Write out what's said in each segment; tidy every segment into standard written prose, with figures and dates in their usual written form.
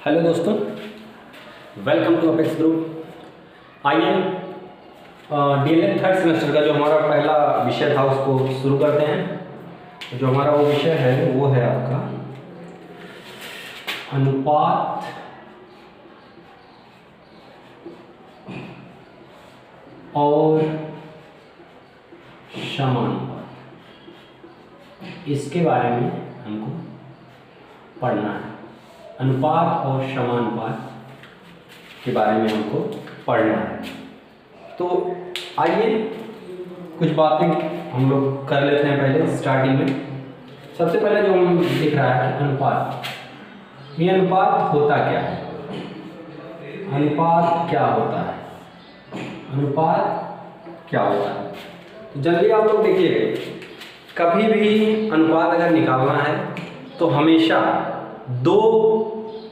Hello दोस्तों, welcome to apex group. आइए DElEd third semester का जो हमारा पहला विषय था उसको शुरू करते हैं। जो हमारा वो विषय है वो है आपका अनुपात और समानुपात। इसके बारे में हमको पढ़ना है। अनुपात और समानुपात के बारे में हमको पढ़ना है। तो आइए कुछ बातें हम लोग कर लेते हैं पहले स्टार्टिंग में। सबसे पहले जो हम दिख रहा है कि अनुपात, ये अनुपात होता क्या है? अनुपात क्या होता है? अनुपात क्या होता है? तो जल्दी आप लोग देखिए, कभी भी अनुपात अगर निकालना है तो हमेशा दो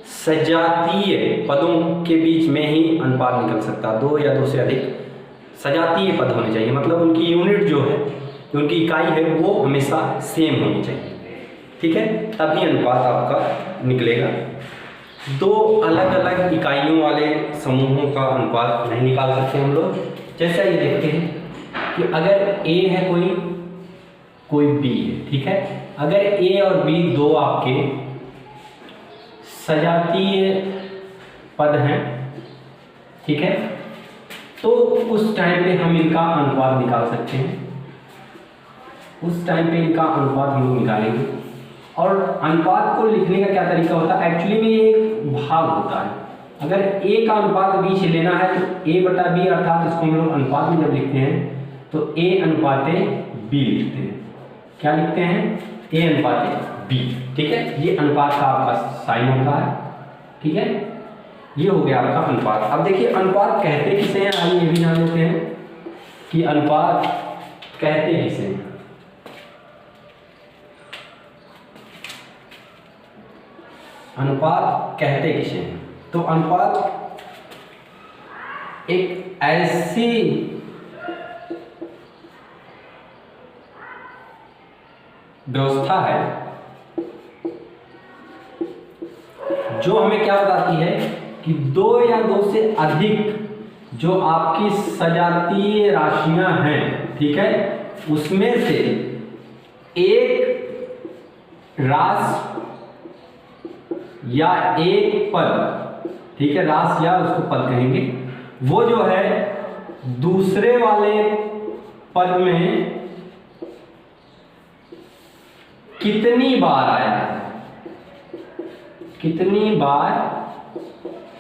सजातीय पदों के बीच में ही अनुपात निकल सकता है। दो या दो से अधिक सजातीय पद होने चाहिए, मतलब उनकी यूनिट जो है, उनकी इकाई है, वो हमेशा सेम होनी चाहिए। ठीक है, तभी अनुपात आपका निकलेगा। दो अलग अलग इकाइयों वाले समूहों का अनुपात नहीं निकाल सकते हम लोग। जैसा ये देखते हैं कि अगर ए है कोई बी है, ठीक है। अगर ए और बी दो आपके सजातीय पद हैं, ठीक है, तो उस टाइम पे हम इनका अनुपात निकाल सकते हैं। उस टाइम पे इनका अनुपात हम लोग निकालेंगे। और अनुपात को लिखने का क्या तरीका होता है? एक्चुअली में ये एक भाग होता है। अगर ए का अनुपात बी से लेना है तो ए बटा बी, अर्थात इसको हम लोग अनुपात में जब लिखते हैं तो ए अनुपाते बी लिखते हैं। क्या लिखते हैं? ए अनुपाते बी। ठीक है, ये अनुपात का आपका साइन होता है। ठीक है, ये हो गया आपका अनुपात। अब देखिए अनुपात कहते किसे हैं, आइए ये भी जान लेते हैं कि अनुपात कहते किसे हैं। अनुपात कहते किसे हैं? तो अनुपात एक ऐसी व्यवस्था है जो हमें क्या बताती है कि दो या दो से अधिक जो आपकी सजातीय राशियां हैं, ठीक है, उसमें से एक रास या एक पद, ठीक है, रास या उसको पद कहेंगे, वो जो है दूसरे वाले पद में कितनी बार आया है, कितनी बार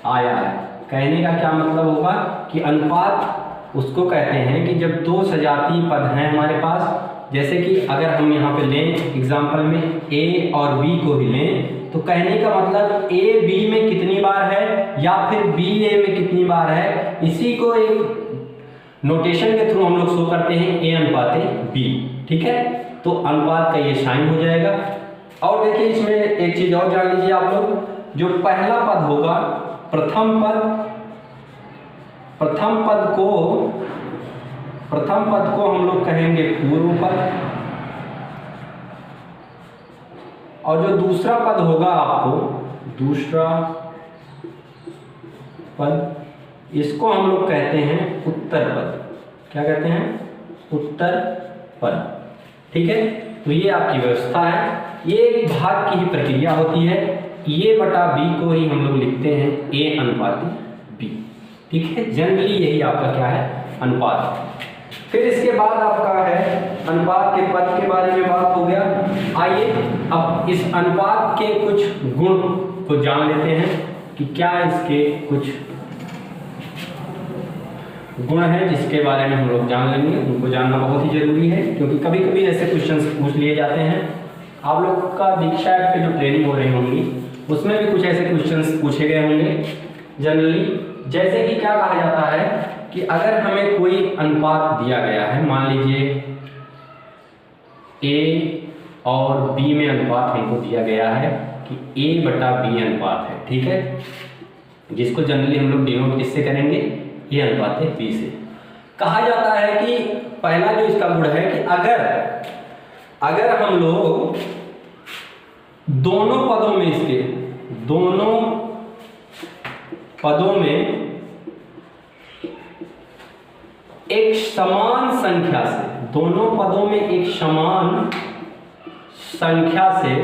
आया है। कहने का क्या मतलब होगा कि अनुपात उसको कहते हैं कि जब दो सजातीय पद हैं हमारे पास, जैसे कि अगर हम यहाँ पे लें एग्जाम्पल में ए और बी को ही लें, तो कहने का मतलब ए बी में कितनी बार है या फिर बी ए में कितनी बार है, इसी को एक नोटेशन के थ्रू हम लोग शो करते हैं ए अनुपाते बी। ठीक है, तो अनुपात का ये साइन हो जाएगा। और देखिए इसमें एक चीज और जान लीजिए आप लोग, जो पहला पद होगा, प्रथम पद को हम लोग कहेंगे पूर्व पद, और जो दूसरा पद होगा आपको दूसरा पद, इसको हम लोग कहते हैं उत्तर पद। क्या कहते हैं? उत्तर पद। ठीक है, तो ये आपकी व्यवस्था है। ये एक भाग की ही प्रक्रिया होती है। ए बटा बी को ही हम लोग लिखते हैं ए अनुपाती बी। ठीक है, जनरली यही आपका क्या है? अनुपात। फिर इसके बाद आपका है अनुपात के पद के बारे में बात हो गया। आइए अब इस अनुपात के कुछ गुण को जान लेते हैं कि क्या इसके कुछ गुण हैं जिसके बारे में हम लोग जान लेंगे। उनको जानना बहुत ही जरूरी है, क्योंकि कभी कभी ऐसे क्वेश्चंस पूछ लिए जाते हैं। आप लोग का दीक्षा ऐप पे जो ट्रेनिंग हो रही होंगी उसमें भी कुछ ऐसे क्वेश्चंस पूछे गए होंगे जनरली। जैसे कि क्या कहा जाता है कि अगर हमें कोई अनुपात दिया गया है, मान लीजिए ए और बी में अनुपात हमको दिया गया है कि ए बटा बी अनुपात है, ठीक है, जिसको जनरली हम लोग डिनोट किससे करेंगे? ए अनुपात बी से। कहा जाता है कि पहला जो इसका गुण है कि अगर हम लोग दोनों पदों में, इसके दोनों पदों में एक समान संख्या से, दोनों पदों में एक समान संख्या से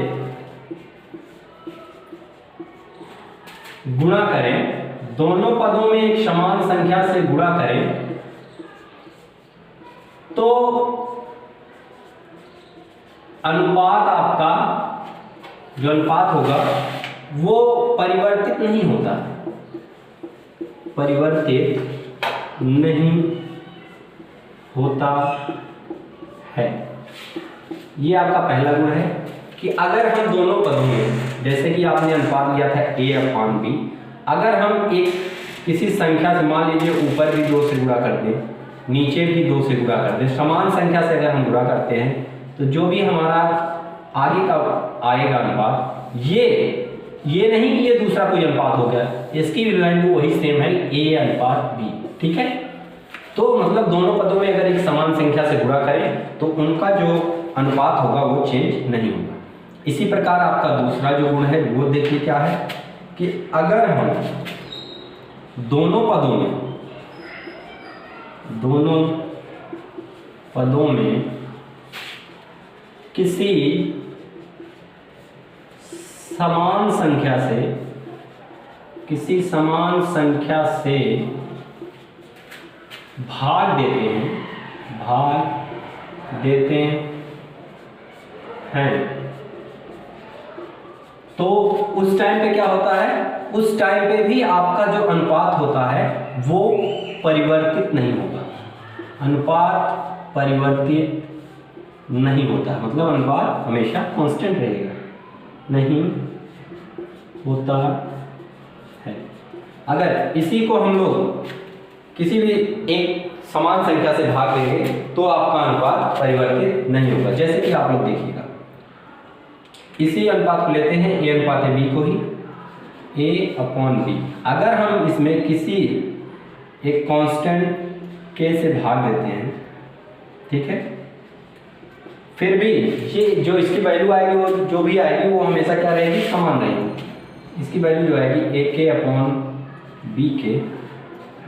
गुणा करें, दोनों पदों में एक समान संख्या से गुणा करें तो अनुपात, आपका जो अनुपात होगा वो परिवर्तित नहीं होता, परिवर्तित नहीं होता है। ये आपका पहला गुण है कि अगर हम दोनों पदों में, जैसे कि आपने अनुपात लिया था a/b, अगर हम एक किसी संख्या से, मान लीजिए ऊपर भी 2 से गुणा कर दें, नीचे भी 2 से गुणा कर दें, समान संख्या से अगर हम गुणा करते हैं तो जो भी हमारा आगे का आएगा अनुपात, ये नहीं कि ये दूसरा कोई अनुपात हो गया, इसकी भी वैल्यू वही सेम है, a/b। ठीक है, तो मतलब दोनों पदों में अगर एक समान संख्या से गुणा करें तो उनका जो अनुपात होगा वो चेंज नहीं होगा। इसी प्रकार आपका दूसरा जो गुण है वो देखिए क्या है कि अगर हम दोनों पदों में किसी समान संख्या से भाग देते हैं तो उस टाइम पे क्या होता है, उस टाइम पे भी आपका जो अनुपात होता है वो परिवर्तित नहीं होगा, अनुपात परिवर्तित नहीं होता, मतलब अनुपात हमेशा कांस्टेंट रहेगा, नहीं होता है। अगर इसी को हम लोग किसी भी एक समान संख्या से भाग देंगे तो आपका अनुपात परिवर्तित नहीं होगा। जैसे कि आप लोग देखिएगा, इसी अनुपात को लेते हैं a/b को ही, a/b। अगर हम इसमें किसी एक कांस्टेंट k से भाग देते हैं, ठीक है, फिर भी ये जो इसकी वैल्यू आएगी वो जो भी आएगी वो हमेशा क्या रहेगी, समान रहेगी। इसकी वैल्यू जो आएगी ak/b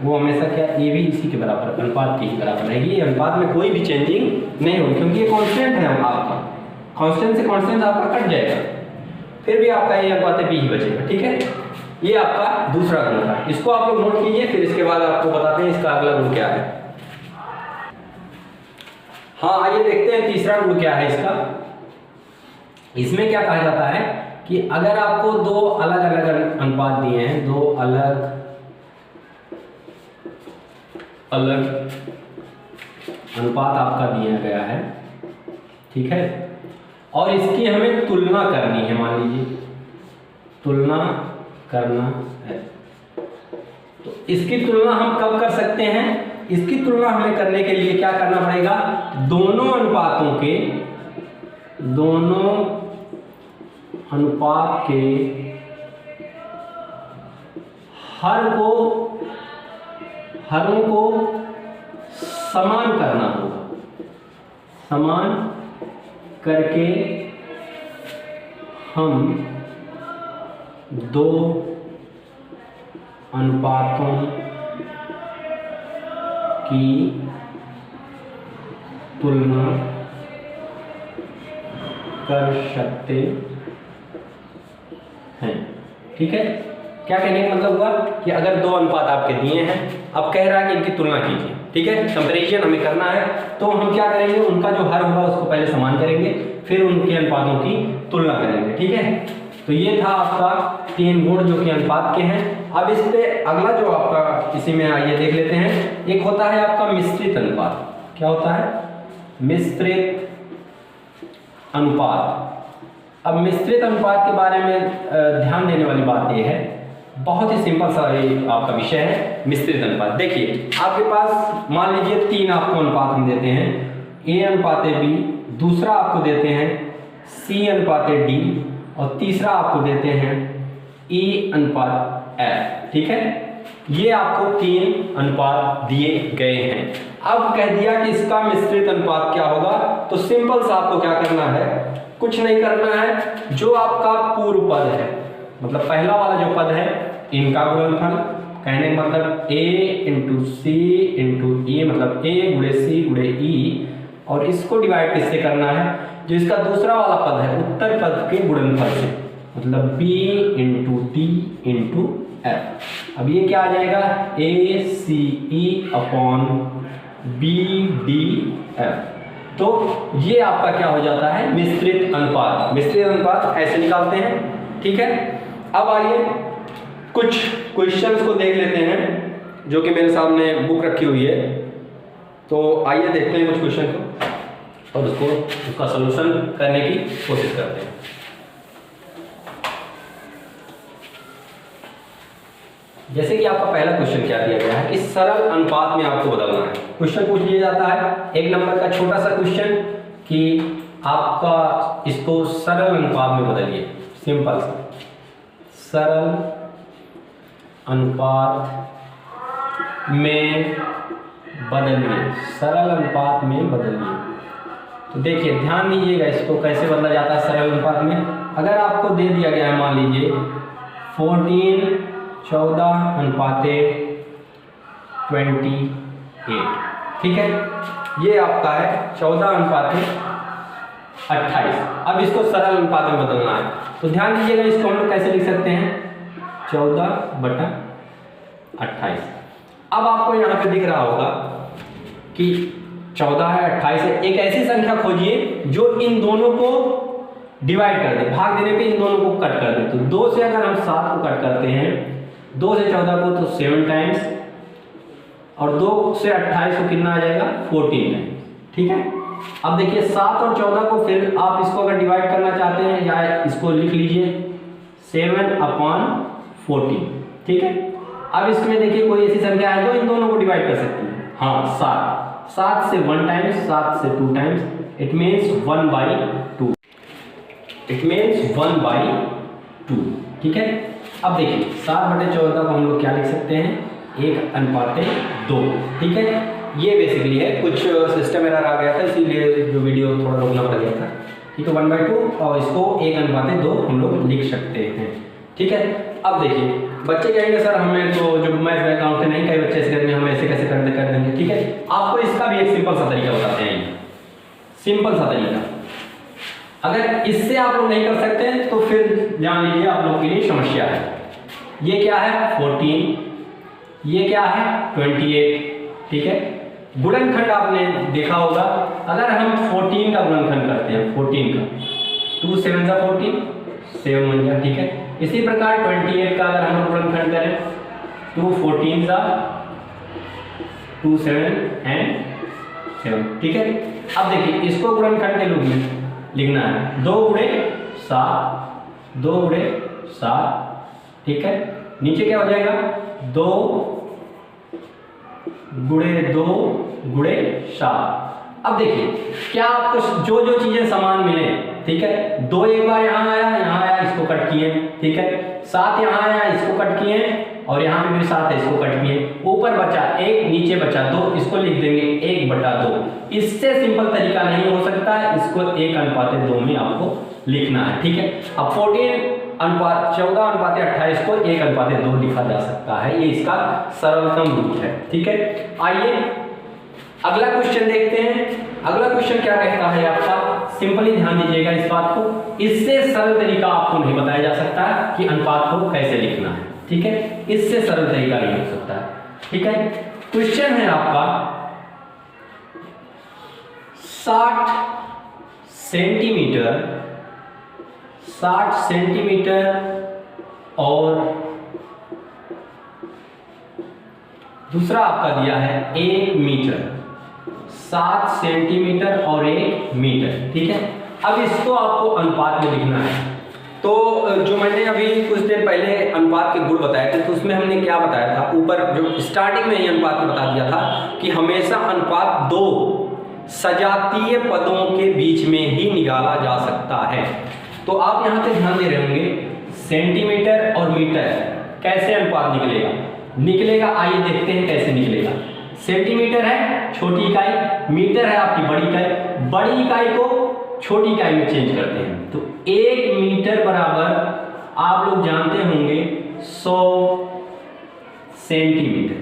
वो हमेशा क्या, a भी इसी के बराबर, अनुपात के ही बराबर रहेगी। अनुपात में कोई भी चेंजिंग नहीं होगी क्योंकि ये कांस्टेंट है, आपका कांस्टेंट से कांस्टेंट आपका कट जाएगा, फिर भी आपका a/b ही बचेगा। ठीक है, ये आपका दूसरा गुण था, इसको आप लोग नोट कीजिए, फिर इसके बाद आपको बताते हैं इसका अगला गुण क्या है। हाँ, आइए देखते हैं तीसरा गुण क्या है इसका। इसमें क्या कहा जाता है कि अगर आपको दो अलग अलग अनुपात दिए हैं, दो अलग अनुपात आपका दिया गया है, ठीक है, और इसकी हमें तुलना करनी है, मान लीजिए तुलना करना है, तो इसकी तुलना हम कब कर सकते हैं, इसकी तुलना हमें करने के लिए क्या करना पड़ेगा, दोनों अनुपात के हरों को समान करना होगा, समान करके हम दो अनुपातों की तुलना कर सकते हैं। ठीक है, क्या कहने का मतलब हुआ कि अगर दो अनुपात आपके दिए हैं, अब कह रहा है कि इनकी तुलना कीजिए, ठीक है, कंपैरिजन हमें करना है, तो हम क्या करेंगे, उनका जो हर होगा उसको पहले समान करेंगे, फिर उनके अनुपातों की तुलना करेंगे। ठीक है, तो ये था आपका 3 गुण जो कि अनुपात के हैं। अब इस पे अगला जो आपका इसी में आइए देख लेते हैं, एक होता है आपका मिश्रित अनुपात। क्या होता है, मिश्रित अनुपात। अब मिश्रित अनुपात के बारे में ध्यान देने वाली बात यह है, बहुत ही सिंपल सा ये आपका विषय है मिश्रित अनुपात। देखिए आपके पास मान लीजिए 3 आपको अनुपात हम देते हैं, a/b, दूसरा आपको देते हैं c/d और तीसरा आपको देते हैं e/f। ठीक है, ये आपको 3 अनुपात दिए गए हैं। अब कह दिया कि इसका मिश्रित अनुपात क्या होगा, तो सिंपल सा आपको क्या करना है, कुछ नहीं करना है, जो आपका पूर्व पद है, मतलब पहला वाला जो पद है इनका गुणनफल, कहने का मतलब a इंटू सी इंटू ई, मतलब a गुणे सी गुणे ई, और इसको डिवाइड किससे करना है, जो इसका दूसरा वाला पद है उत्तर पद के गुणनफल से, मतलब b into D into F. अब ये क्या आ जाएगा, A C E upon B D F. तो ये आपका क्या हो जाता है, मिश्रित अनुपात। मिश्रित अनुपात ऐसे निकालते हैं, ठीक है। अब आइए कुछ क्वेश्चंस को देख लेते हैं जो कि मेरे सामने बुक रखी हुई है। तो आइए देखते हैं कुछ क्वेश्चन को और उसका सॉल्यूशन करने की कोशिश करते हैं। जैसे कि आपका पहला क्वेश्चन क्या दिया गया है कि सरल अनुपात में आपको बदलना है। क्वेश्चन पूछ लिया जाता है 1 नंबर का छोटा सा क्वेश्चन कि आपका इसको सरल अनुपात में बदलिए, सिंपल सा सरल अनुपात में बदलिए, सरल अनुपात में बदलिए। तो देखिए ध्यान दीजिएगा इसको कैसे बदला जाता है सरल अनुपात में। अगर आपको दे दिया गया है मान लीजिए 14 अनुपाते 28, ठीक है, ये आपका है 14 अनुपाते 28। अब इसको सरल अनुपात में बदलना है, तो ध्यान दीजिएगा इसको हम लोग कैसे लिख सकते हैं 14/28। अब आपको यहाँ पे दिख रहा होगा कि 14 है 28 है, एक ऐसी संख्या खोजिए जो इन दोनों को डिवाइड कर दे, भाग देने पे इन दोनों को कट कर दे। तो 2 से अगर हम 7 को कट करते हैं, 2 से 14 को तो 7 टाइम्स, और 2 से 28 को कितना आ जाएगा 14 टाइम्स, ठीक है। अब देखिए 7 और 14 को फिर आप इसको अगर डिवाइड करना चाहते हैं या इसको लिख लीजिए 7/14, ठीक है। अब इसमें देखिए कोई ऐसी संख्या है जो इन दोनों को डिवाइड कर सकती है, हाँ 7 से 1 टाइम्स, 7 से 2 times, it means 1/2, it means 1/2, ठीक है। अब देखिए 7/14 को हम लोग क्या लिख सकते हैं 1/2, ठीक है। ये बेसिकली है, कुछ सिस्टम एरर आ गया था इसीलिए जो वीडियो थोड़ा रोकना पड़ गया था, ठीक है। 1/2 और इसको 1/2 हम लोग लिख सकते हैं, ठीक है। अब देखिए बच्चे कहेंगे सर हमें तो जो मैथ बैकग्राउंड के नहीं, कई बच्चे ऐसे करेंगे, हम ऐसे कैसे कर देंगे, ठीक है। आपको इसका भी एक सिंपल सा तरीका बताते हैं, सिंपल सा तरीका। अगर इससे आप लोग नहीं कर सकते तो फिर जान लीजिए आप लोग के लिए समस्या है। ये क्या है 14, ये क्या है 28, ठीक है। गुणनखंड आपने देखा होगा, अगर हम 14 का गुणनखंड करते हैं, 14 का 2 7 जा 14, 7 बन गया, ठीक है। इसी प्रकार 28 का अगर हम गुणनखंड करें 2 14 जा 2 7 एंड 7, ठीक है। अब देखिए इसको गुणनखंड के रूप में लिखना है 2 गुणे 7, 2 गुणे 7, ठीक है। नीचे क्या हो जाएगा 2 गुणे 2 गुणे 7। अब देखिए क्या आपको जो जो चीजें समान मिले, ठीक है, 2 एक बार यहाँ आया इसको कट किए, ठीक है, 7 यहाँ आया इसको कट किए, और यहाँ पे भी 7 है इसको कट किए, ऊपर बचा 1 नीचे बचा 2, इसको लिख देंगे 1/2। इससे सिंपल तरीका नहीं हो सकता है, इसको 1/2 में आपको लिखना है, ठीक है। अब 14/28 को 1/2 लिखा जा सकता है, ये इसका सरलतम रूप है, ठीक है। आइए अगला क्वेश्चन देखते हैं। अगला क्वेश्चन क्या कहता है आपका, सिंपली ध्यान दीजिएगा इस बात को, इससे सरल तरीका आपको नहीं बताया जा सकता है कि अनुपात को कैसे लिखना है, ठीक है। इससे सरल तरीका नहीं हो सकता है, ठीक है। क्वेश्चन है आपका 60 सेंटीमीटर और दूसरा आपका दिया है 1 मीटर, 7 सेंटीमीटर और 1 मीटर, ठीक है। अब इसको आपको अनुपात में लिखना है। तो जो मैंने अभी कुछ देर पहले अनुपात के गुण बताए थे, तो उसमें हमने क्या बताया था, ऊपर जो स्टार्टिंग में ही अनुपात में बता दिया था कि हमेशा अनुपात 2 सजातीय पदों के बीच में ही निकाला जा सकता है। तो आप यहाँ पे ध्यान दे रहे होंगे सेंटीमीटर और मीटर कैसे अनुपात निकलेगा, आइए देखते हैं कैसे निकलेगा। सेंटीमीटर है छोटी इकाई, मीटर है आपकी बड़ी इकाई, बड़ी इकाई को छोटी इकाई में चेंज करते हैं। तो 1 मीटर बराबर आप लोग जानते होंगे 100 सेंटीमीटर।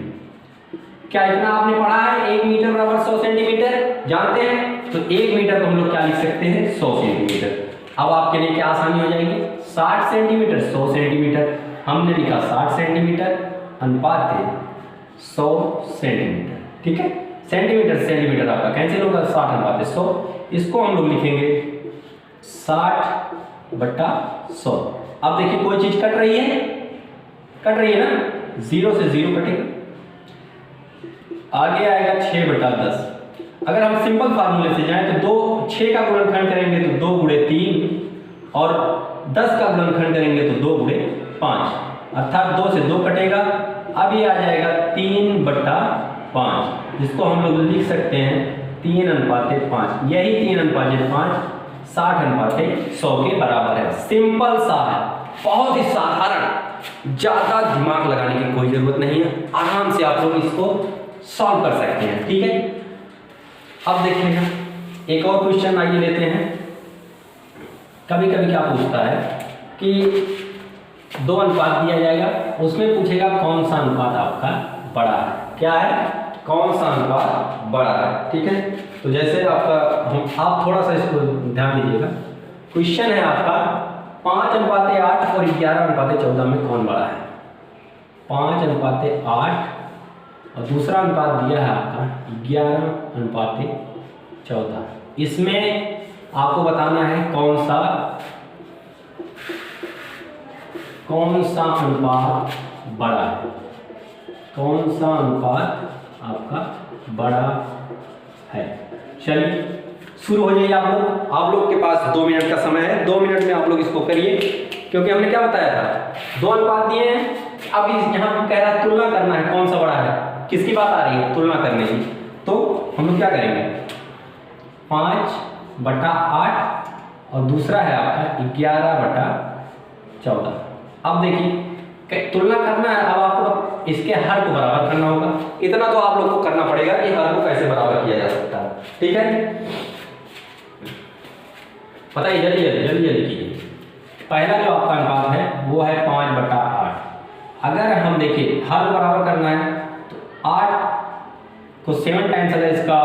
क्या इतना आपने पढ़ा है? 1 मीटर बराबर 100 सेंटीमीटर जानते हैं, तो 1 मीटर को हम लोग क्या लिख सकते हैं? 100 सेंटीमीटर। अब आपके लिए क्या आसानी हो जाएगी? 60 सेंटीमीटर 100 सेंटीमीटर, हमने लिखा 60 सेंटीमीटर अनुपात 100 सेंटीमीटर। ठीक है, सेंटीमीटर सेंटीमीटर आपका कैंसिल होगा, 60 अनुपात 100। इसको हम लोग लिखेंगे 60/100। अब देखिए कोई चीज कट रही है, कट रही है ना, 0 से 0 कटेगा, आगे आएगा 6/10। अगर हम सिंपल फार्मूले से जाएं तो 6 का गुणनखंड करेंगे तो 2 × 3 और 10 का गुणनखंड करेंगे तो 2 × 5, अर्थात 2 से 2 कटेगा। अब ये आ जाएगा 3/5, जिसको हम लोग लिख सकते हैं 3:5। यही 3:5 60/100 के बराबर है। सिंपल सा है, बहुत ही साधारण, ज्यादा दिमाग लगाने की कोई जरूरत नहीं है, आराम से आप लोग इसको सॉल्व कर सकते हैं। ठीक है, अब देखिएगा एक और क्वेश्चन आइए लेते हैं। कभी कभी क्या पूछता है कि 2 अनुपात दिया जाएगा, उसमें पूछेगा कौन सा अनुपात आपका बड़ा है। क्या है? कौन सा अनुपात बड़ा है। ठीक है, तो जैसे आपका आप थोड़ा सा इसको ध्यान दीजिएगा। क्वेश्चन है आपका 5:8 और 11:14 में कौन बड़ा है? 5:8 और दूसरा अनुपात दिया है आपका 11:14। इसमें आपको बताना है कौन सा अनुपात बड़ा है, कौन सा अनुपात आपका बड़ा है। चलिए शुरू हो जाइए आप लोग के पास 2 मिनट का समय है। 2 मिनट में आप लोग इसको करिए, क्योंकि हमने क्या बताया था, 2 अनुपात दिए हैं। अब इस यहाँ पर कह रहा है तुलना करना है कौन सा बड़ा है। किसकी बात आ रही है? तुलना करने की। तो हम लोग क्या करेंगे, 5/8 और दूसरा है आपका 11/14। अब देखिए तुलना करना है, अब आपको इसके हर को बराबर करना होगा। इतना तो आप लोग को करना पड़ेगा कि हर को कैसे बराबर किया जा सकता है। ठीक है, बताइए जल्दी कीजिए। पहला जो आपका अनुपात है वो है 5/8। अगर हम देखिए हर को बराबर करना है तो 8 को 7 टाइम्स अगर इसका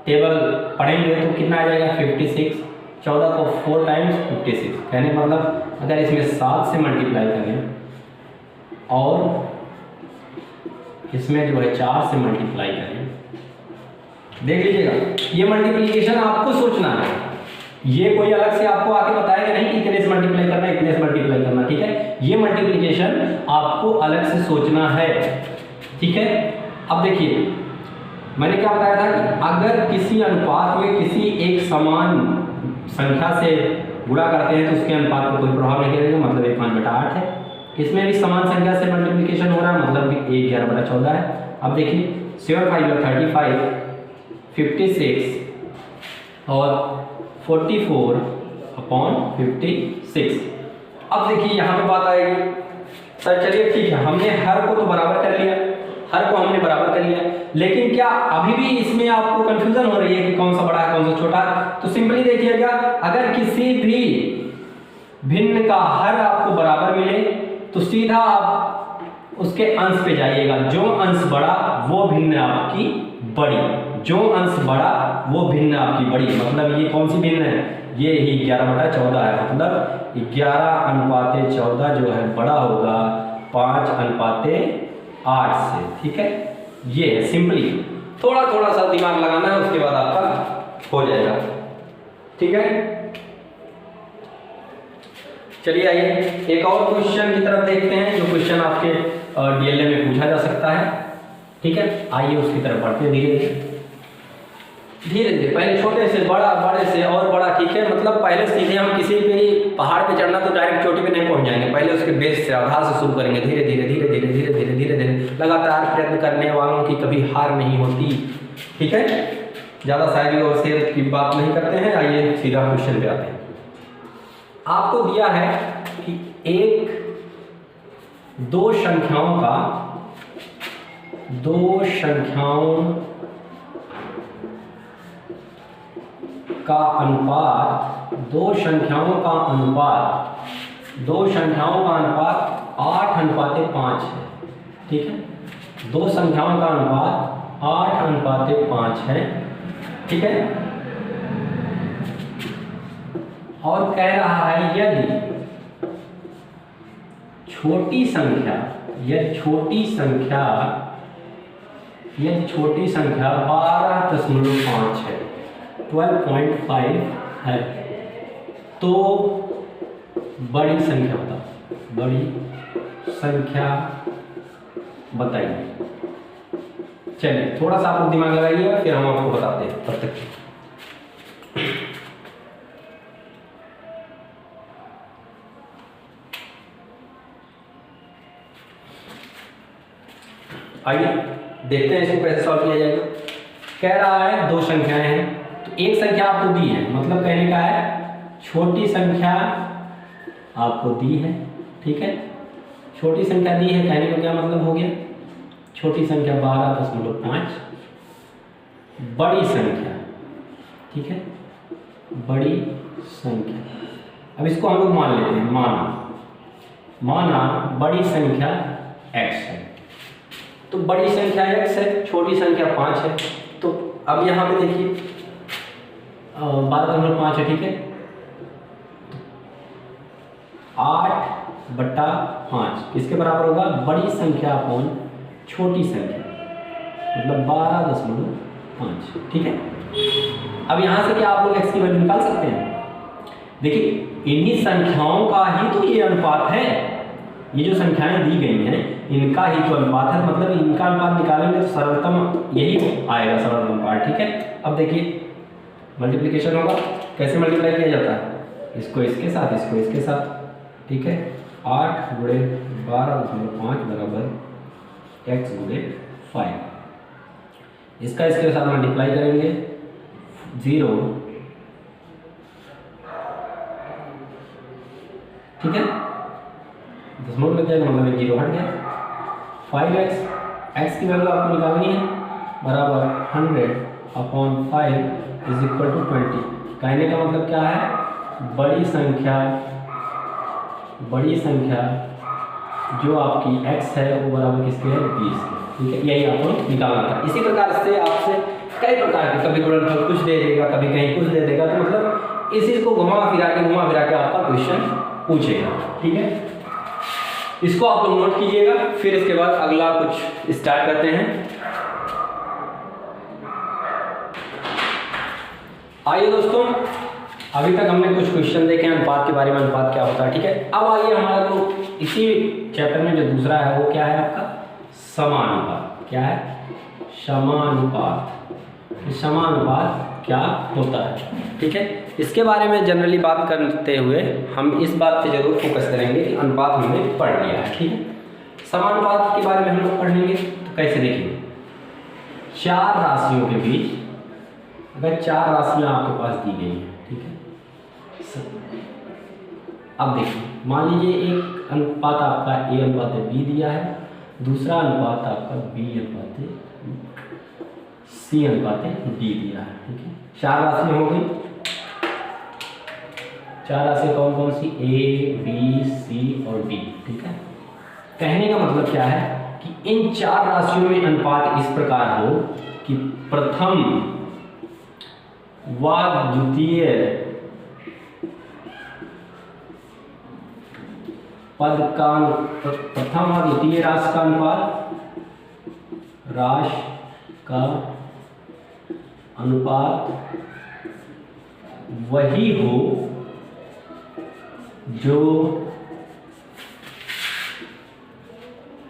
टेबल पढ़ेंगे तो कितना आ जाएगा? 56। 14 को 4 टाइम्स 56, कहने मतलब अगर इसमें 7 से मल्टीप्लाई करें और इसमें जो है 4 से मल्टीप्लाई करें, देख लीजिएगा ये मल्टीप्लिकेशन आपको सोचना है, ये कोई अलग से आपको आके बताएगा नहीं कि इतने से मल्टीप्लाई करना है, इतने से मल्टीप्लाई करना। ठीक है, ये मल्टीप्लिकेशन आपको अलग से सोचना है। ठीक है, अब देखिए मैंने क्या बताया था कि अगर किसी अनुपात में किसी एक समान संख्या से गुणा करते हैं तो उसके अनुपात को कोई प्रभाव नहीं करेगा, मतलब ये 5/8 है। इसमें भी समान संख्या से मल्टीप्लिकेशन हो रहा है, मतलब कि 11/14 है। अब देखिए 7 5 35, 56 और 44/56। अब देखिए यहाँ पे बात आएगी, सर चलिए ठीक है, हमने हर को तो बराबर कर लिया, हर को हमने बराबर कर लिया, लेकिन क्या अभी भी इसमें आपको कंफ्यूजन हो रही है कि कौन सा बड़ा है कौन सा छोटा है? तो सिंपली देखिएगा, अगर किसी भी भिन्न का हर आपको बराबर मिले तो सीधा आप उसके अंश पे जाइएगा। जो अंश बड़ा वो भिन्न आपकी बड़ी, जो अंश बड़ा वो भिन्न आपकी बड़ी। मतलब ये कौन सी भिन्न है? ये ही 11/14 है, मतलब 11:14 जो है बड़ा होगा 5:8 से। ठीक है, ये है सिंपली, थोड़ा सा दिमाग लगाना है, उसके बाद आपका हो जाएगा। ठीक है, चलिए आइए एक और क्वेश्चन की तरफ देखते हैं, जो क्वेश्चन आपके डीएलए में पूछा जा सकता है। ठीक है, आइए उसकी तरफ बढ़ते हैं धीरे धीरे, पहले छोटे से बड़ा, बड़े से और बड़ा। ठीक है, मतलब पहले सीधे हम किसी भी पहाड़ पे चढ़ना तो डायरेक्ट चोटी पे नहीं पहुंच जाएंगे, पहले उसके बेस से आधार से शुरू करेंगे, धीरे धीरे लगातार प्रयत्न करने वालों की कभी हार नहीं होती। ठीक है, ज़्यादा शायरी और शेर की बात नहीं करते हैं, आइए सीधा क्वेश्चन पे आते हैं। आपको दिया है कि दो संख्याओं का अनुपात दो संख्याओं का अनुपात 8:5 है, ठीक है, दो संख्याओं का अनुपात 8:5 है, ठीक है। और कह रहा है यदि छोटी संख्या 12.5 है, 12.5 है, तो बड़ी संख्या बताइए। चलिए थोड़ा सा आप दिमाग लगाइए, फिर हम आपको बताते हैं। तब तक आइए देखते हैं इसको कैसे सॉल्व किया जाएगा। कह रहा है दो संख्याएं हैं, तो एक संख्या आपको दी है, मतलब कहने का है छोटी संख्या आपको दी है, ठीक है, छोटी संख्या दी है, कहने का क्या मतलब हो गया, छोटी संख्या 12.5, बड़ी संख्या, ठीक है, बड़ी संख्या। अब इसको हम लोग मान लेते हैं, माना बड़ी संख्या x है, तो बड़ी संख्या x है, छोटी संख्या 5 है। तो अब यहाँ पे देखिए 12.5 है, ठीक है, 8/5 किसके बराबर होगा, बड़ी संख्या अपॉन छोटी संख्या, मतलब 12.5, ठीक है। अब यहाँ से क्या आप लोग x की वैल्यू निकाल सकते हैं। देखिए इन्हीं संख्याओं का ही तो ये अनुपात है, ये जो संख्याएं दी गई हैं इनका ही तो अनुपात है, मतलब इनका अनुपात निकालेंगे तो सरलतम यही आएगा, सरल अनुपात, ठीक है। अब देखिए मल्टीप्लिकेशन होगा, कैसे मल्टीप्लाई किया जाता है, इसको इसके साथ, इसको इसके साथ, ठीक है, 8 × 12.5 बराबर x × 5, इसका इसके साथ मल्टीप्लाई करेंगे, 0, ठीक है, दशमलव लग जाएगा, मतलब 0 हट गया। 5x, x की वैल्यू आपको निकालनी है, बराबर 100/5 = 20। कहने का मतलब क्या है, बड़ी संख्या जो आपकी x है वो बराबर किसके है, 20 के, ठीक है, यही आपको निकालना था। इसी प्रकार से आपसे कई प्रकार के, कभी गुणनफल कुछ दे देगा, कभी कहीं कुछ दे देगा, तो मतलब इसी को घुमा फिरा के आपका क्वेश्चन पूछेगा, ठीक है। इसको आप लोग नोट कीजिएगा, फिर इसके बाद अगला कुछ स्टार्ट करते हैं। आइए दोस्तों, अभी तक हमने कुछ क्वेश्चन देखे हैं अनुपात के बारे में, अनुपात क्या होता है, ठीक है। अब आइए हमारा जो इसी चैप्टर में जो दूसरा है वो क्या है आपका, समानुपात। क्या है, समानुपात। समानुपात क्या होता है, ठीक है। इसके बारे में जनरली बात करते हुए हम इस बात पे जरूर फोकस करेंगे कि अनुपात हमने पढ़ लिया है, ठीक है। समानुपात के बारे में हम लोग पढ़ेंगे, तो कैसे देखेंगे, चार राशियों के बीच अगर चार राशियां आपके पास दी गई हैं, ठीक है। अब देखिए मान लीजिए एक अनुपात आपका A/B दिया है, दूसरा अनुपात आपका B/C/D दिया है, ठीक है। चार राशियां हो गई, चार राशियां कौन कौन सी, A, B, C और D, ठीक है। कहने का मतलब क्या है कि इन चार राशियों में अनुपात इस प्रकार हो कि प्रथम व द्वितीय पद का, प्रथम और द्वितीय राशि का अनुपात वही हो जो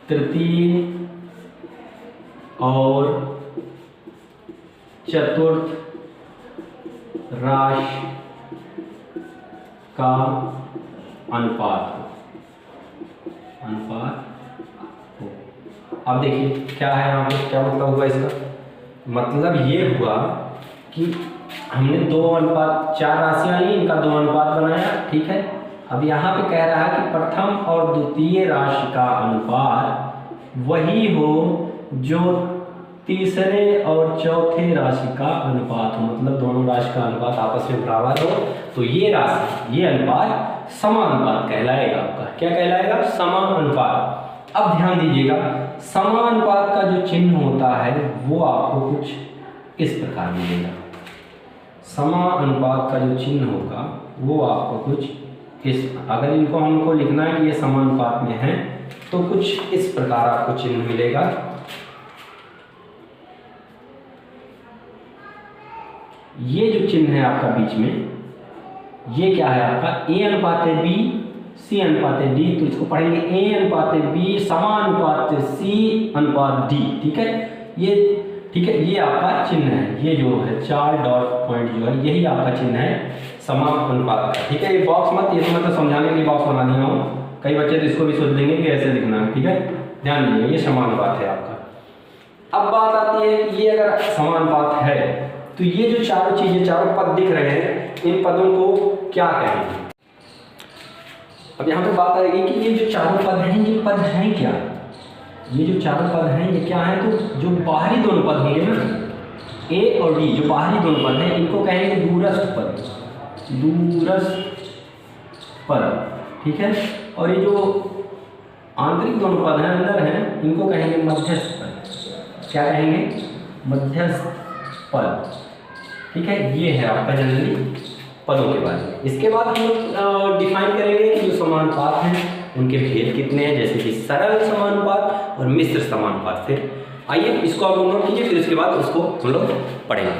तृतीय और चतुर्थ राशि का अनुपात हो। अब देखिए क्या है यहाँ पे, क्या मतलब हुआ इसका, मतलब ये हुआ कि हमने दो अनुपात, चार राशियां ली, इनका दो अनुपात बनाया, ठीक है। अब यहाँ पे कह रहा है कि प्रथम और द्वितीय राशि का अनुपात वही हो जो तीसरे और चौथे राशि का अनुपात हो, मतलब दोनों राशि का अनुपात आपस में बराबर हो, तो ये राशि, ये अनुपात समानुपात कहलाएगा आपका। क्या कहलाएगा? समानुपात। अब ध्यान दीजिएगा, समानुपात का जो चिन्ह होता है वो आपको कुछ इस प्रकार मिलेगा। समानुपात का जो चिन्ह होगा वो आपको कुछ इस, अगर इनको हमको लिखना है कि ये समानुपात में है तो कुछ इस प्रकार आपको चिन्ह मिलेगा। ये जो चिन्ह है आपका बीच में, ये क्या है आपका? A अनुपात B, C अनुपात D। तो इसको पढ़ेंगे A अनुपात B समानुपात C अनुपात D। ठीक है, ये ठीक है, ये आपका चिन्ह है। ये जो है 4 डॉट पॉइंट जो है यही आपका चिन्ह है समानुपात का। ठीक है, ये बॉक्स मत, ये तो मतलब समझाने के लिए बॉक्स बना दिया हूँ। कई बच्चे तो इसको भी सोच लेंगे कि ऐसे लिखना है। ठीक है, ध्यान दीजिए, ये समानुपात है आपका। अब बात आती है कि ये अगर समानुपात है तो ये जो चारों चीजें, चारों पद दिख रहे हैं, इन पदों को क्या कहेंगे? अब यहाँ पे बात आएगी कि ये जो चारों पद हैं, ये पद हैं क्या? ये जो चारों पद हैं ये क्या है? तो जो बाहरी दोनों पद होंगे ना, A और D, जो बाहरी दोनों पद हैं इनको कहेंगे दूरस्थ पद, दूरस्थ पद। ठीक है, और ये जो आंतरिक दोनों पद हैं, अंदर हैं, इनको कहेंगे मध्यस्थ पद। क्या कहेंगे? मध्यस्थ पद। ठीक है, ये है आपका जनरली पदों के बारे में। इसके बाद हम लोग डिफाइन करेंगे कि जो समानुपात हैं उनके भेद कितने हैं, जैसे कि सरल समानुपात और मिश्र समानुपात। फिर आइए इसको आप नोट कीजिए, फिर उसके बाद उसको हम लोग पढ़ेंगे।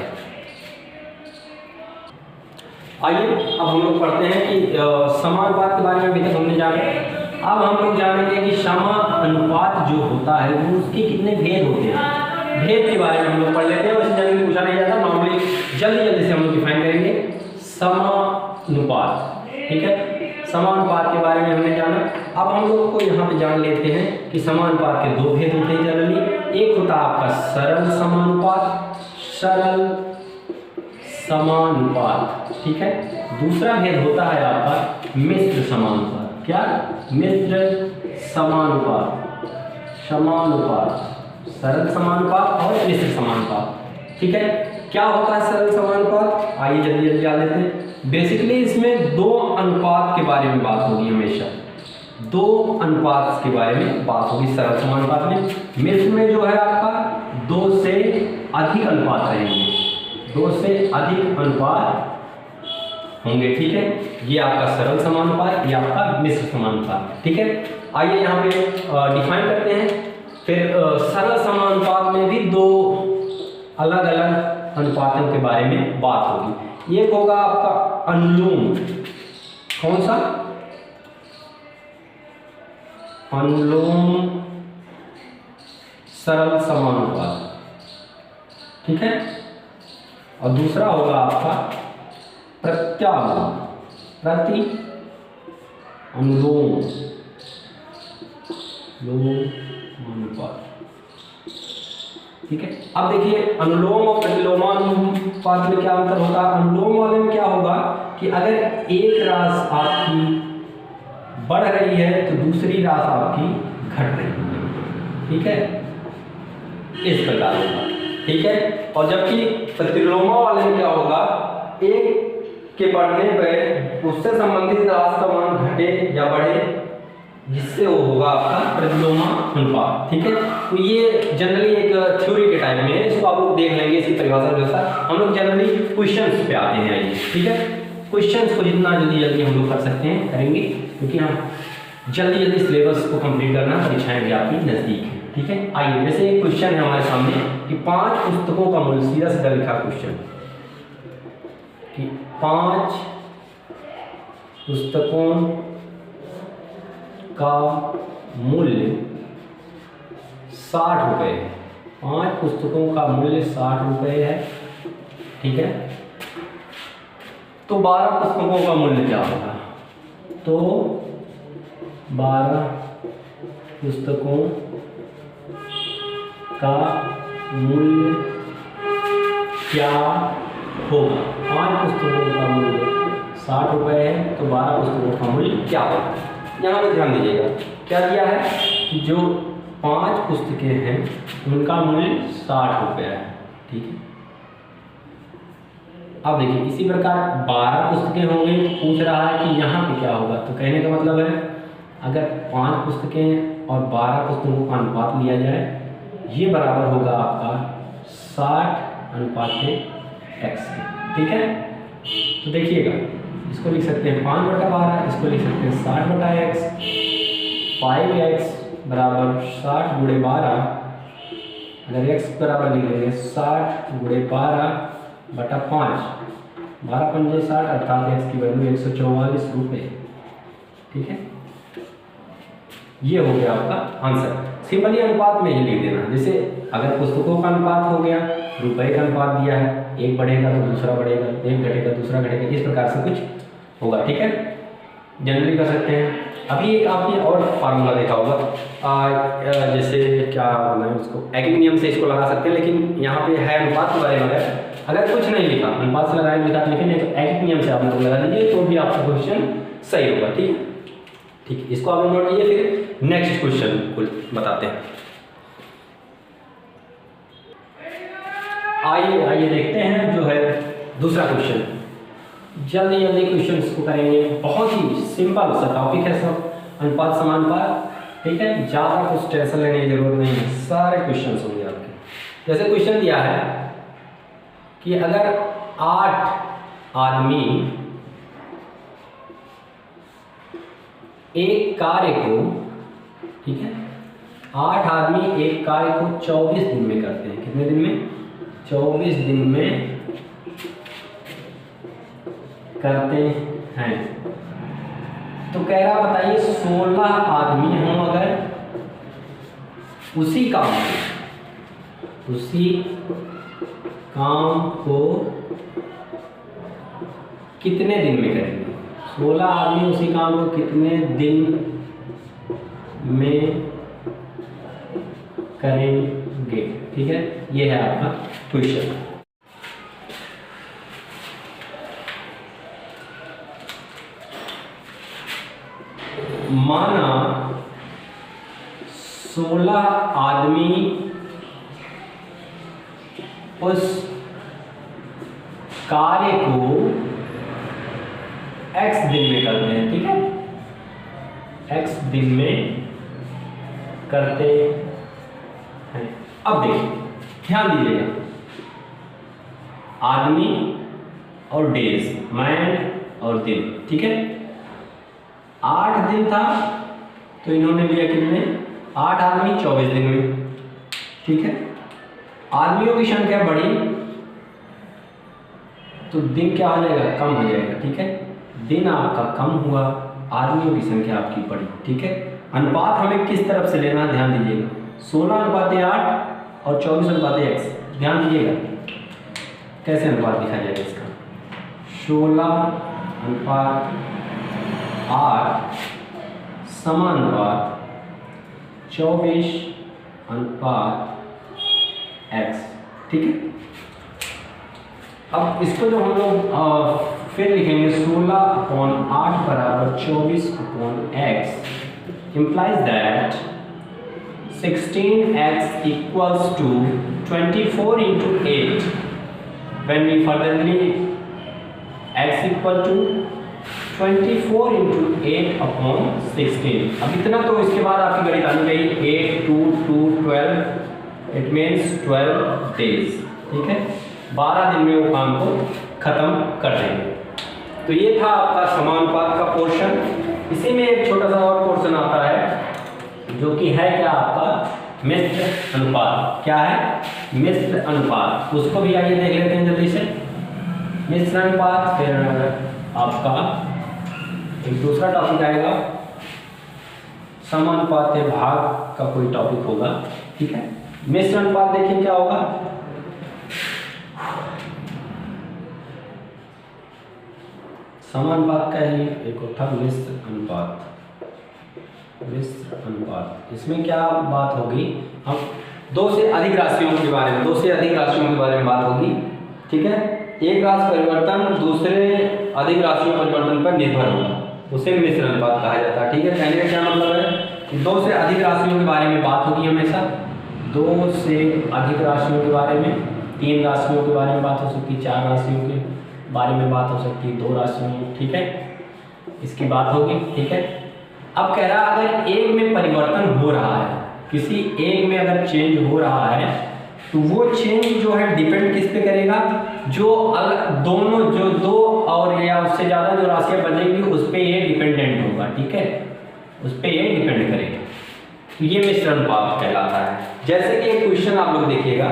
आइए अब हम लोग पढ़ते हैं कि समानुपात के बारे में अभी तक हमने जाना। अब हम लोग जानेंगे कि समानुपात जो होता है वो उसके कितने भेद होते हैं। भेद के बारे में हम लोग पढ़ लेते हैं। वैसे जनरली पूछा नहीं जाता, नॉर्मली जल्दी जल्दी से हम लोग डिफाइन करेंगे समानुपात। ठीक है, समानुपात के बारे में हमने जाना। अब हम लोग को यहाँ पे जान लेते हैं कि समानुपात के दो भेद होते हैं जनरली। एक होता है आपका सरल समानुपात, सरल समानुपात। ठीक है, दूसरा भेद होता है आपका मिश्र समानुपात। क्या? मिश्र समानुपात, समानुपात, सरल समानुपात और मिश्र समानुपात। ठीक है, क्या होता है सरल समानुपात? आइए जल्दी जल्दी आ लेते हैं। बेसिकली इसमें दो अनुपात के बारे में बात होगी, हमेशा दो अनुपात के बारे में बात होगी सरल समानुपात में। मिश्र में जो है आपका 2 से अधिक अनुपात रहेंगे, 2 से अधिक अनुपात होंगे। ठीक है, ये आपका सरल समानुपात, ये आपका मिश्र समानुपात। ठीक है, आइए यहाँ पे डिफाइन करते हैं। फिर सरल समानुपात में भी दो अलग अलग अनुपातों के बारे में बात होगी। एक होगा आपका अनुलोम। कौन सा? अनुलोम सरल समानुपात। ठीक है, और दूसरा होगा आपका प्रत्यालोम, प्रति अनुलोम अनुपात। ठीक है, अब देखिए अनुलोम और प्रतिलोमानुपात में क्या अंतर होगा? अनुलोम वाले में क्या होगा कि अगर एक राशि आपकी बढ़ रही है तो दूसरी राशि आपकी घट रही है। ठीक है, इस प्रकार होगा। ठीक है, और जबकि प्रतिलोमा वाले में क्या होगा? एक के बढ़ने पर उससे संबंधित राशि का मान घटे या बढ़े, जिससे वो होगा आपका प्रतिलोमा अनुपात। ठीक है, तो ये जनरली एक थ्योरी के टाइप में है, इसको आप लोग देख लेंगे, इसकी परिभाषा जैसा। हम लोग जनरली क्वेश्चंस पे आते हैं। आइए, ठीक है, क्वेश्चंस को जितना जल्दी जल्दी हम लोग कर सकते हैं करेंगे, क्योंकि हम जल्दी जल्दी सिलेबस को कंप्लीट करना, परीक्षाएं भी आपकी नजदीक है। ठीक है, आइए, जैसे एक क्वेश्चन है हमारे सामने कि 5 पुस्तकों का मूल्य, सीधा सीधा लिखा क्वेश्चन कि 5 पुस्तकों का मूल्य 60 रुपये है। 5 पुस्तकों का मूल्य 60 रुपये है। ठीक है, तो 12 पुस्तकों का मूल्य क्या होगा? तो 12 पुस्तकों का मूल्य क्या होगा? 5 पुस्तकों का मूल्य 60 रुपये है, तो 12 पुस्तकों का मूल्य क्या होगा? यहाँ पे ध्यान दीजिएगा, क्या दिया है कि जो 5 पुस्तकें हैं उनका मूल्य 60 रुपये है। ठीक है, अब देखिए इसी प्रकार 12 पुस्तकें होंगी, पूछ रहा है कि यहाँ पे क्या होगा। तो कहने का मतलब है अगर 5 पुस्तकें और 12 पुस्तकों का अनुपात लिया जाए, ये बराबर होगा आपका 60:x के। ठीक है, तो देखिएगा इसको लिख सकते हैं 5/12, इसको लिख सकते हैं 60/x। 5x बराबर 60 गुणे 12, अगर x बराबर लिख लेंगे 60 गुणे 12/5, 12 पंजे 60, अर्थात x की वैल्यू 144 रुपये। ठीक है, ये हो गया आपका आंसर। सिंपली अनुपात में ही लिख देना। जैसे अगर पुस्तकों का अनुपात हो गया, रुपए का अनुपात दिया है, एक बढ़ेगा तो दूसरा बढ़ेगा, एक घटेगा दूसरा घटेगा, इस प्रकार से कुछ होगा। ठीक है, जनरली कर सकते हैं। अभी एक आपने और फार्मूला देखा होगा, जैसे क्या बनाए उसको, एकिक नियम से इसको लगा सकते हैं, लेकिन यहाँ पे है अनुपात के बारे में। अगर कुछ नहीं लिखा, अनुपात से लगाए लिखा लेकिन नहीं, तो एकिक नियम से आप लोग लगा दीजिए तो भी आपका क्वेश्चन सही होगा। ठीक है, ठीक है, इसको आप नोट कीजिए। फिर नेक्स्ट क्वेश्चन को बताते हैं। आइए देखते हैं जो है दूसरा क्वेश्चन। जल्दी जल्दी क्वेश्चन को करेंगे, बहुत ही सिंपल सा टॉपिक है सब, अनुपात समानुपात। ठीक है, ज़्यादा कुछ टेंशन लेने की जरूरत नहीं है, सारे क्वेश्चन होंगे आपके। जैसे क्वेश्चन दिया है कि अगर 8 आदमी एक कार्य को, ठीक है, 8 आदमी एक कार्य को 24 दिन में करते हैं। कितने दिन में? 24 दिन में करते हैं। तो कह रहा बताइए 16 आदमी हों अगर उसी काम को कितने दिन में करेंगे? 16 आदमी उसी काम को कितने दिन में करेंगे? ठीक है, ये है आपका क्वेश्चन। माना 16 आदमी उस कार्य को x दिन में करते हैं। ठीक है, x दिन में करते हैं। अब देखिए, ध्यान दीजिएगा, आदमी और डेज, मैन और दिन। ठीक है, 8 दिन था तो इन्होंने लिया कितने? 8 आदमी 24 दिन में। ठीक है, आदमियों की संख्या बढ़ी तो दिन क्या हो जाएगा? कम हो जाएगा। ठीक है, दिन आपका कम हुआ, आदमियों की संख्या आपकी बढ़ी। ठीक है, अनुपात हमें किस तरफ से लेना है ध्यान दीजिएगा, 16:8 और 24:x। ध्यान दीजिएगा कैसे अनुपात लिखा जाएगा इसका। 16:8 समानुपात 24:x। ठीक है, अब इसको जो हम लोग फिर लिखेंगे 16/8 बराबर 24/x implies that 16x equals to 24 into 8 when we furtherly x equal to 24 into 8/16। अब इतना तो इसके बाद आपकी गणित आनी चाहिए 8 2 2 12 इट मीन्स 12 डेज। ठीक है, 12 दिन में वो काम को खत्म कर देंगे। तो ये था आपका समानुपात का पोर्शन। इसी में एक छोटा सा और पोर्शन आता है जो कि है क्या आपका मिश्र अनुपात। क्या है? मिश्र अनुपात। उसको भी आइए देख लेते हैं जल्दी से। मिश्र अनुपात, फिर आपका एक दूसरा टॉपिक आएगा समानुपात भाग का कोई टॉपिक होगा। ठीक है, मिश्र अनुपात देखिए क्या होगा। समानुपात का ही एक था मिश्र अनुपात। मिश्र अनुपात, इसमें क्या बात होगी, हम दो से अधिक राशियों के बारे में बात होगी। ठीक है, एक राशि परिवर्तन दूसरे अधिक राशियों परिवर्तन पर निर्भर होगा, उसे मिश्र अनुपात कहा जाता है। ठीक है, कहने का क्या मतलब है कि दो से अधिक राशियों के बारे में बात होगी हमेशा। 2 से अधिक राशियों के बारे में, 3 राशियों के बारे में बात हो सकती है, 4 राशियों के, बारे में बात हो सकती है, 2 राशियों, ठीक है, इसकी बात होगी, ठीक है। अब कह रहा अगर एक में परिवर्तन हो रहा है, किसी एक में अगर चेंज हो रहा है तो वो चेंज जो है डिपेंड किस पे करेगा, जो दोनों जो 2 और या उससे ज़्यादा जो राशियाँ बनेंगी उस पर ये डिपेंडेंट होगा, ठीक है, उस पर ये डिपेंड करेगा। तो ये मिश्र अनुपात कहलाता है। जैसे कि एक क्वेश्चन आप लोग देखिएगा,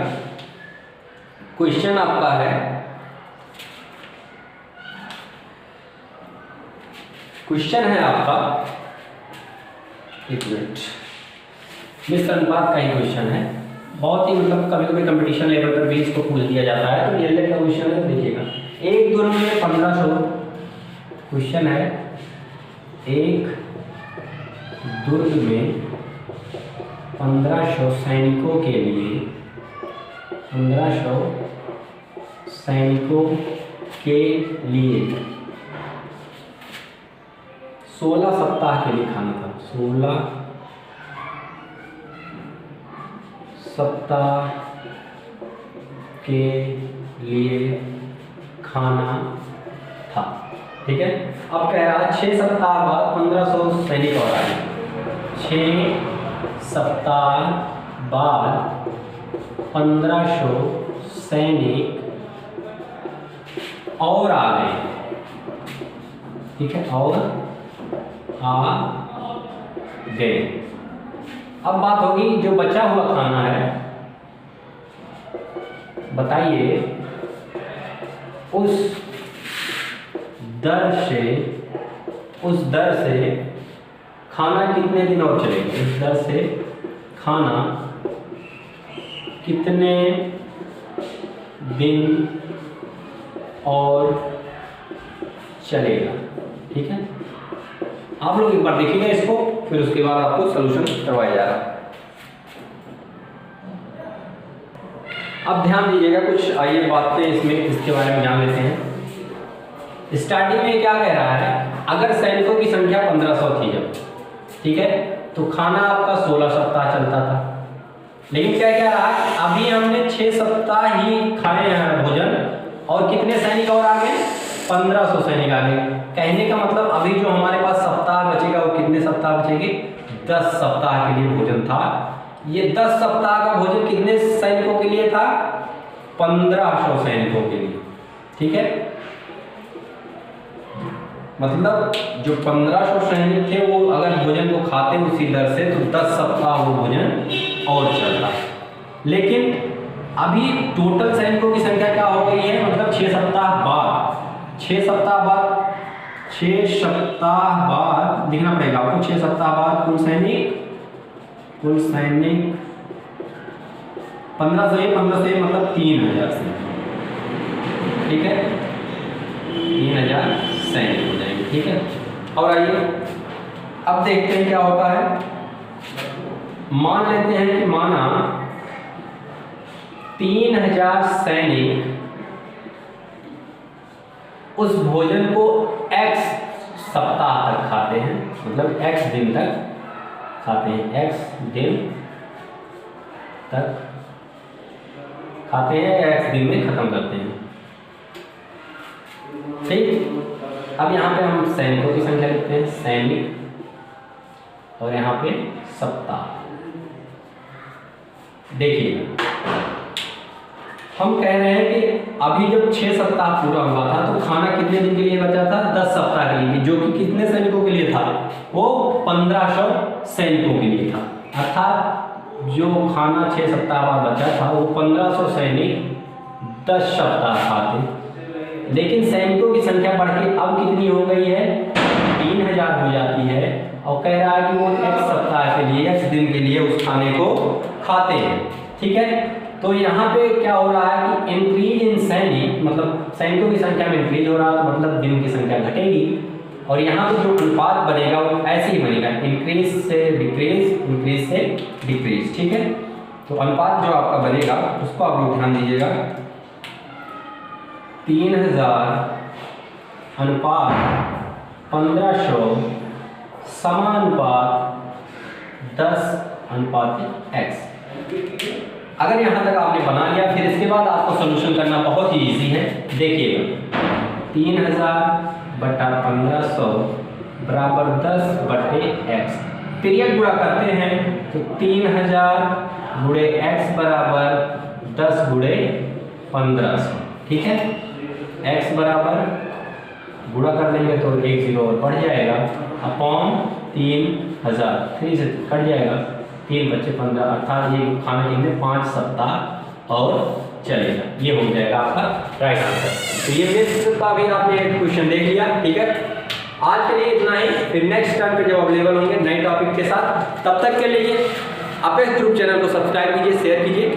क्वेश्चन आपका है, क्वेश्चन है आपका, एक मिनट, मिश्र अनुपात का ही क्वेश्चन है, बहुत ही मतलब कभी कभी कंपटीशन लेवल पर भी इसको पूछ दिया जाता है। तो ये का क्वेश्चन है, देखिएगा, एक दुर्ग में 1500, क्वेश्चन है एक दुर्ग में 1500 सैनिकों के लिए, 1500 सैनिकों के लिए 16 सप्ताह के लिए खाना था, 16 सप्ताह के लिए खाना था, ठीक है। अब कह रहा 6 सप्ताह बाद 1500 सैनिक और आए, 6 सप्ताह बाद 1500 सैनिक और आ गए, ठीक है, और आ गए। अब बात होगी जो बचा हुआ खाना है, बताइए उस दर से खाना कितने दिन और चलेगा, उस दर से खाना कितने दिन और चलेगा, ठीक है। आप लोग एक बार देखिएगा इसको, फिर उसके बाद आपको सलूशन करवाया जा रहा है। अब ध्यान दीजिएगा, कुछ आइए बातें इसमें इसके बारे में जान लेते हैं। स्टार्टिंग में क्या कह रहा है, अगर सैनिकों की संख्या 1500 थी जब, ठीक है, तो खाना आपका 16 सप्ताह चलता था। लेकिन क्या कह रहा है, अभी हमने 6 सप्ताह ही खाए हैं भोजन, और कितने सैनिक और आ गए, 1500 सैनिक आ गए। कहने का मतलब अभी जो हमारे पास सप्ताह बचेगा वो कितने सप्ताह बचेंगे, 10 सप्ताह के लिए भोजन था। ये 10 सप्ताह का भोजन कितने सैनिकों के लिए था, 1500 सैनिकों के लिए, ठीक है। मतलब जो 1500 सैनिक थे वो अगर भोजन को खाते उसी दर से तो 10 सप्ताह वो भोजन और चलता। लेकिन अभी टोटल सैनिकों की संख्या क्या हो गई है, मतलब 6 सप्ताह बाद, 6 सप्ताह बाद, 6 सप्ताह बाद लिखना पड़ेगा आपको, 6 सप्ताह बाद कुल सैनिक 1500 से मतलब 3000 सैनिक, ठीक है, 3000 सैनिक हो जाएंगे, ठीक है। और आइए अब देखते हैं क्या होता है। मान लेते हैं कि माना 3000 सैनिक उस भोजन को x सप्ताह तक खाते हैं, मतलब x दिन तक खाते हैं, x दिन तक खाते हैं, x दिन में खत्म करते हैं, ठीक। अब यहाँ पे हम सैनिकों की संख्या लिखते हैं, सैनिक, और यहाँ पे सप्ताह। देखिए हम कह रहे हैं कि अभी जब 6 सप्ताह पूरा हुआ था तो खाना कितने दिन के लिए बचा था, 10 सप्ताह के लिए, जो कि कितने सैनिकों के लिए था, वो 1500 सैनिकों के लिए था। अर्थात जो खाना 6 सप्ताह बाद बचा था वो 1500 सैनिक 10 सप्ताह खाते। लेकिन सैनिकों की संख्या बढ़ के अब कितनी हो गई है, 3000 हो जाती है, और कह रहा है कि वो एक सप्ताह के लिए, एक दिन के लिए उस खाने को खाते हैं, ठीक है। तो यहाँ पे क्या हो रहा है कि इंक्रीज इन सैनिक, मतलब सैनिकों की संख्या में इंक्रीज हो रहा है, तो मतलब दिन की संख्या घटेगी, और यहाँ पे जो अनुपात बनेगा वो ऐसे ही बनेगा, इंक्रीज से डिक्रीज, इंक्रीज से डिक्रीज, ठीक है। तो अनुपात जो आपका बनेगा उसको आप लोग ध्यान दीजिएगा, 3000 अनुपात 1500 समानुपात 10:x। अगर यहाँ तक आपने बना लिया, फिर इसके बाद आपको सॉल्यूशन करना बहुत ही इजी है। देखिएगा 3000 बटा 1500 बराबर 10 बटे x। पीरियड गुणा करते हैं तो 3000 गुणे x बराबर 10 गुणे 1500, ठीक है। x बराबर गुणा कर लेंगे तो 1 0 और बढ़ जाएगा अपॉन 3000, 3 से कट जाएगा, 3 बच्चे 15, अर्थात ये खाने के लिए 5 सप्ताह और चलेगा। ये हो जाएगा आपका राइट आंसर। तो ये बेसिक का भी आपने एक क्वेश्चन देख लिया, ठीक है। आज के लिए इतना ही, फिर नेक्स्ट टाइम पे जब अवेलेबल होंगे नए टॉपिक के साथ, तब तक के लिए अपेक्स ग्रुप चैनल को सब्सक्राइब कीजिए, शेयर कीजिए,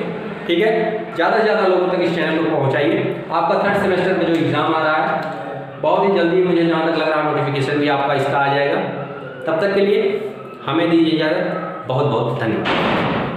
ठीक है। ज़्यादा से ज़्यादा लोगों तक इस चैनल को पहुँचाइए। आपका 3rd सेमेस्टर में जो एग्ज़ाम आ रहा है बहुत ही जल्दी, मुझे जहाँ तक लग रहा है नोटिफिकेशन भी आपका इसका आ जाएगा। तब तक के लिए हमें दीजिए इजाज़त। बहुत बहुत धन्यवाद।